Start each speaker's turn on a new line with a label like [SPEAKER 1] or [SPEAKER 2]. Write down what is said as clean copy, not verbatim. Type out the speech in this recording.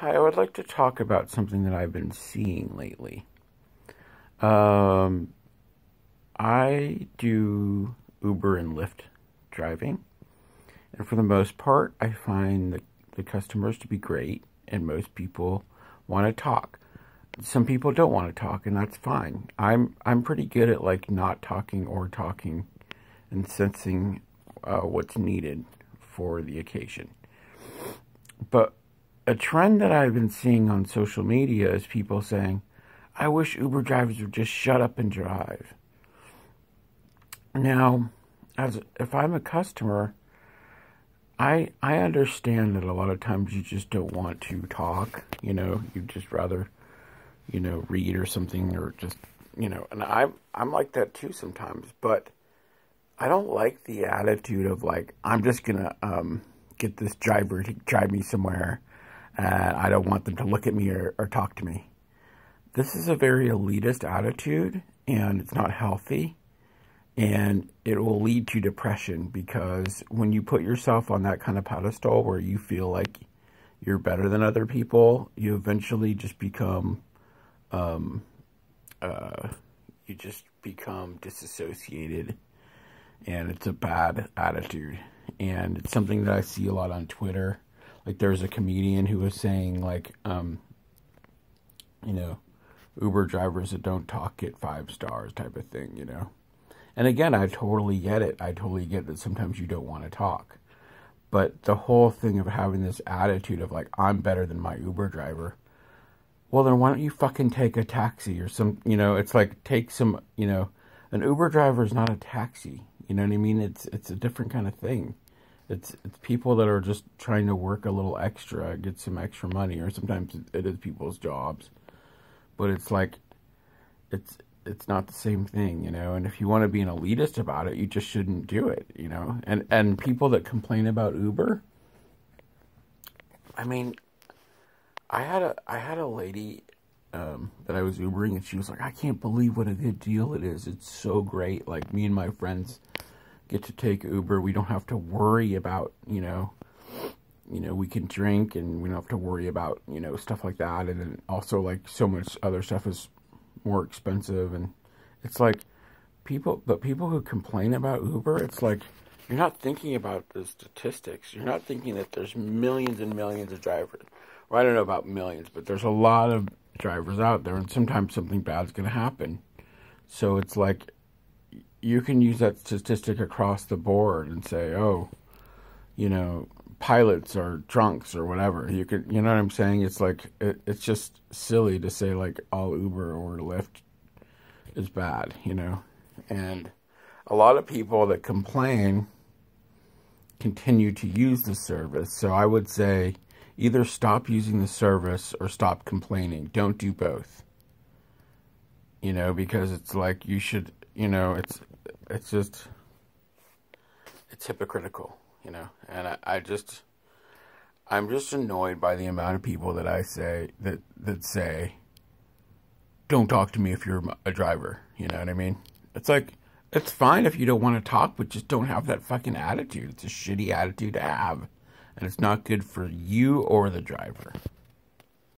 [SPEAKER 1] Hi, I would like to talk about something that I've been seeing lately. I do Uber and Lyft driving, and for the most part, I find the customers to be great, and most people want to talk. Some people don't want to talk, and that's fine. I'm pretty good at like not talking or talking, and sensing what's needed for the occasion. But a trend that I've been seeing on social media is people saying, I wish Uber drivers would just shut up and drive. Now, if I'm a customer, I understand that a lot of times you just don't want to talk, you'd just rather, read or something, or just, and I'm like that too sometimes, but I don't like the attitude of like, I'm just gonna get this driver to drive me somewhere, and I don't want them to look at me or talk to me. This is a very elitist attitude, and it's not healthy, and it will lead to depression, because when you put yourself on that kind of pedestal where you feel like you're better than other people, you eventually just become, disassociated, and it's a bad attitude. And it's something that I see a lot on Twitter. Like, there's a comedian who was saying, like, Uber drivers that don't talk get 5 stars type of thing, And again, I totally get it. I totally get that sometimes you don't want to talk. But the whole thing of having this attitude of, like, I'm better than my Uber driver, well, then why don't you fucking take a taxi or some, it's like, take some, an Uber driver is not a taxi. You know what I mean? It's a different kind of thing. It's people that are just trying to work a little extra, get some extra money, or sometimes it is people's jobs. But it's like, it's not the same thing, and if you want to be an elitist about it, you just shouldn't do it, and people that complain about Uber, I mean, I had a lady that I was Ubering, and she was like, I can't believe what a good deal it is. It's so great. Like, me and my friends get to take Uber. We don't have to worry about, we can drink, and we don't have to worry about, stuff like that. And then also, like, so much other stuff is more expensive. And it's like, people who complain about Uber, it's like, you're not thinking about the statistics. You're not thinking that there's millions and millions of drivers. Well, I don't know about millions, but there's a lot of drivers out there, and sometimes something bad's going to happen. So it's like, you can use that statistic across the board and say, oh, pilots are drunks or whatever. You could, you know what I'm saying? It's like, it's just silly to say, like, all Uber or Lyft is bad, And a lot of people that complain continue to use the service. So I would say, either stop using the service or stop complaining. Don't do both. Because it's like, you should, it's hypocritical, and I'm just annoyed by the amount of people that I say, that say, don't talk to me if you're a driver, you know what I mean? It's like, it's fine if you don't want to talk, but just don't have that fucking attitude. It's a shitty attitude to have, and it's not good for you or the driver.